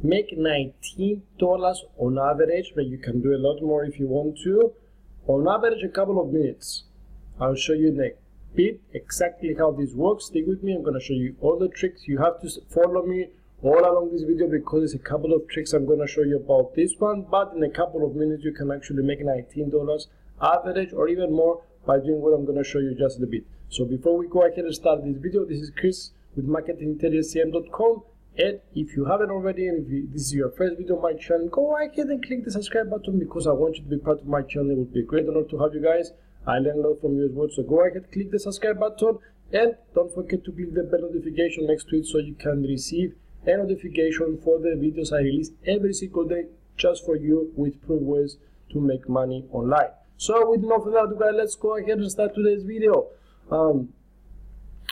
make $19 on average, but you can do a lot more if you want to. On average, a couple of minutes. I'll show you in a bit exactly how this works. Stick with me. I'm going to show you all the tricks. You have to follow me all along this video because there's a couple of tricks I'm going to show you about this one. But in a couple of minutes, you can actually make $19 average or even more by doing what I'm going to show you just a bit. So before we go ahead and start this video, this is Chris with marketingintelligencecm.com. And if you haven't already, and if this is your first video on my channel, go ahead and click the subscribe button because I want you to be part of my channel. It would be a great honor to have you guys. I learn a lot from you as well. So go ahead, click the subscribe button, and don't forget to click the bell notification next to it so you can receive a notification for the videos I release every single day just for you with proof ways to make money online. So with no further ado, guys, let's go ahead and start today's video. A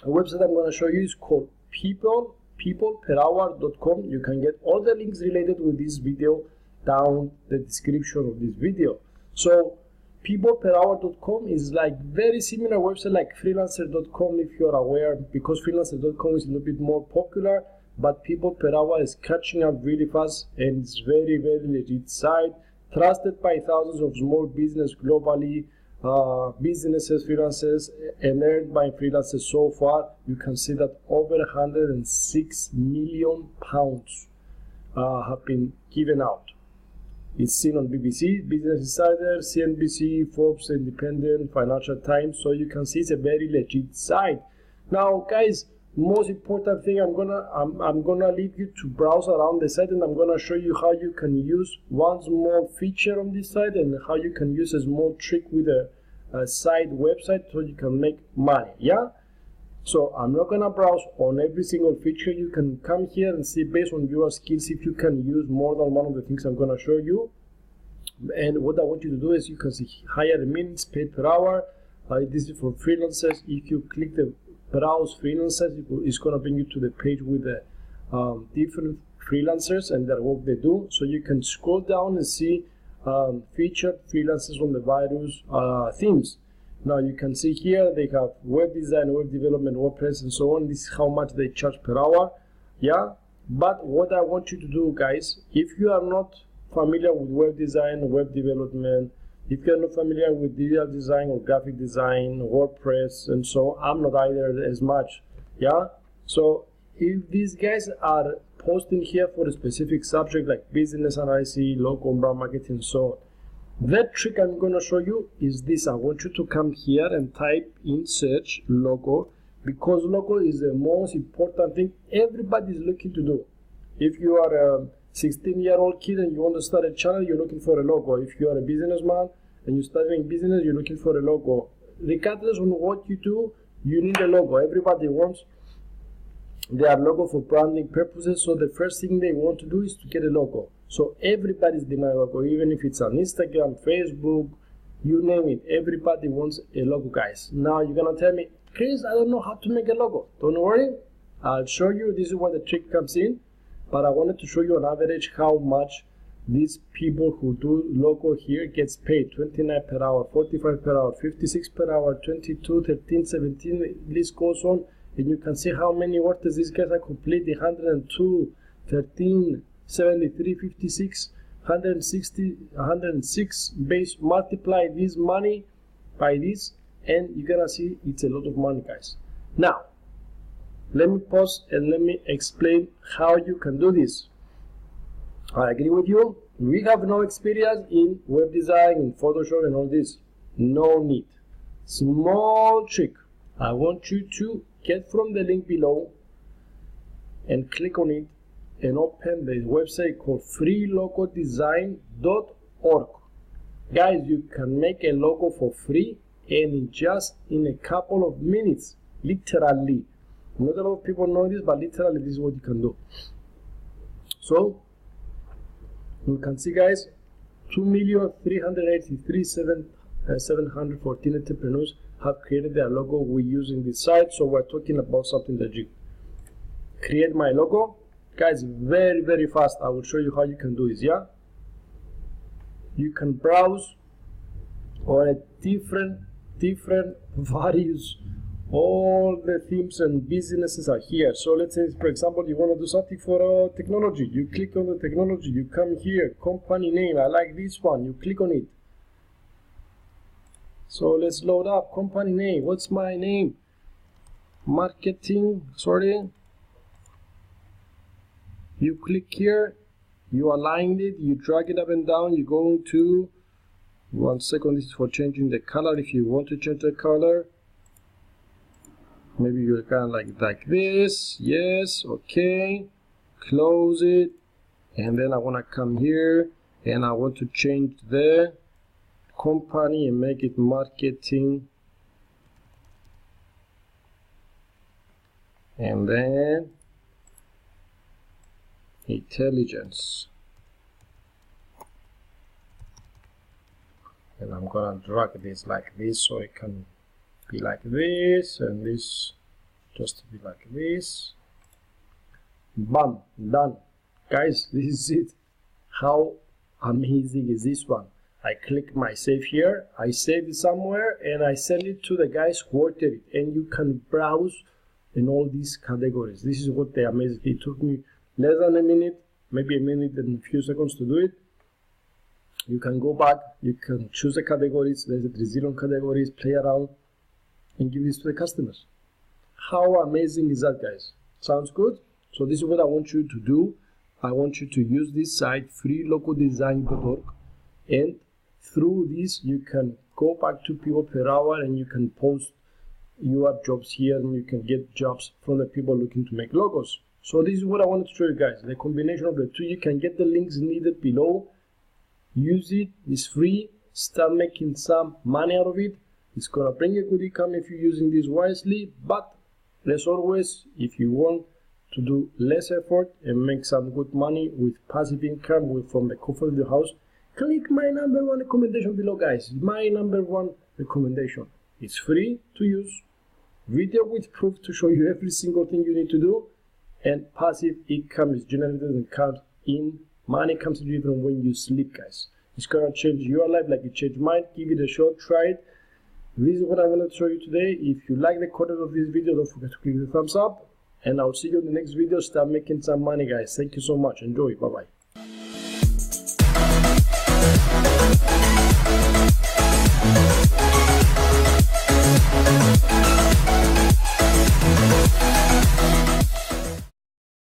website I'm going to show you is called peopleperhour.com. You can get all the links related with this video down the description of this video. So peopleperhour.com is like very similar website like freelancer.com if you're aware, because freelancer.com is a little bit more popular, but People Per Hour is catching up really fast and it's very legit site, trusted by thousands of small business globally, businesses, freelancers, and earned by freelancers so far. You can see that over 106 million pounds have been given out. It's seen on BBC, Business Insider, CNBC, Forbes, Independent, Financial Times. So you can see it's a very legit site. Now, guys, most important thing, I'm gonna leave you to browse around the site, and I'm gonna show you how you can use one small feature on this site and how you can use a small trick with a site website so you can make money. Yeah. So I'm not gonna browse on every single feature. You can come here and see based on your skills if you can use more than one of the things I'm gonna show you. And what I want you to do is you can see hire minutes paid per hour. This is for freelancers. If you click the browse freelancers, it's gonna bring you to the page with the different freelancers and their work they do. So you can scroll down and see featured freelancers on the various themes. Now you can see here they have web design, web development, WordPress, and so on. This is how much they charge per hour. Yeah, but what I want you to do, guys, if you are not familiar with web design, web development, if you're not familiar with digital design or graphic design, WordPress, and so on, I'm not either as much. Yeah, so if these guys are posting here for a specific subject like business analysis, logo, brand marketing, and so on, that trick I'm going to show you is this. I want you to come here and type in search logo, because logo is the most important thing everybody is looking to do. If you are a 16-year-old kid and you want to start a channel, you're looking for a logo. If you are a businessman and you're starting business, you're looking for a logo. Regardless of what you do, you need a logo. Everybody wants their logo for branding purposes, so the first thing they want to do is to get a logo. So everybody's demanding a logo, even if it's on Instagram, Facebook, you name it. Everybody wants a logo, guys. Now you're gonna tell me, Chris, I don't know how to make a logo. Don't worry, I'll show you. This is where the trick comes in. But I wanted to show you on average how much these people who do logo here gets paid. 29 per hour, 45 per hour, 56 per hour, 22, 13, 17, the list goes on. And you can see how many workers these guys are completing: 102, 13, 73, 56, 160, 106. Base, multiply this money by this, and you're gonna see it's a lot of money, guys. Now, let me pause and let me explain how you can do this. I agree with you. We have no experience in web design, in Photoshop, and all this. No need. Small trick. I want you to get from the link below and click on it and open the website called freelogodesign.org. Guys, you can make a logo for free and in a couple of minutes, literally. Not a lot of people know this, but literally this is what you can do. So you can see, guys, 2,383,714 entrepreneurs have created their logo with using this site. So we're talking about something that you create my logo, guys, very fast. I will show you how you can do this. Yeah, you can browse on a different various all the themes and businesses are here. So let's say, for example, you want to do something for technology. You click on the technology, you come here, company name, I like this one, you click on it. So let's load up company name. What's my name? Marketing, sorry. You click here, you align it, you drag it up and down, you go to 1 second. This is for changing the color. If you want to change the color, maybe you're kind of like this. Yes, okay, close it. And then I want to come here and I want to change the company and make it marketing, and then intelligence, and I'm gonna drag this like this so it can be like this, and this just to be like this. Bam, done. Guys, this is it. How amazing is this one? I click my save here, I save it somewhere, and I send it to the guys who ordered it, and you can browse in all these categories. This is what the amazing. It took me less than a minute, maybe a minute and a few seconds to do it. You can go back, you can choose the categories, there's a 3 categories, play around, and give this to the customers. How amazing is that, guys? Sounds good? So this is what I want you to do. I want you to use this site, freelogodesign.org, and through this you can go back to people per hour and you can post your jobs here, and you can get jobs from the people looking to make logos. So this is what I wanted to show you guys, the combination of the two. You can get the links needed below, use it, it's free, start making some money out of it. It's gonna bring a good income if you're using this wisely, but as always, if you want to do less effort and make some good money with passive income from the comfort of your house, click my #1 recommendation below, guys. My #1 recommendation. It's free to use, video with proof to show you every single thing you need to do, and passive income is generated and comes in. Money comes to you even when you sleep, guys. It's gonna change your life like it changed mine. Give it a shot, try it. This is what I wanted to show you today. If you like the content of this video, don't forget to click the thumbs up, and I'll see you in the next video. Start making some money, guys. Thank you so much. Enjoy. Bye bye.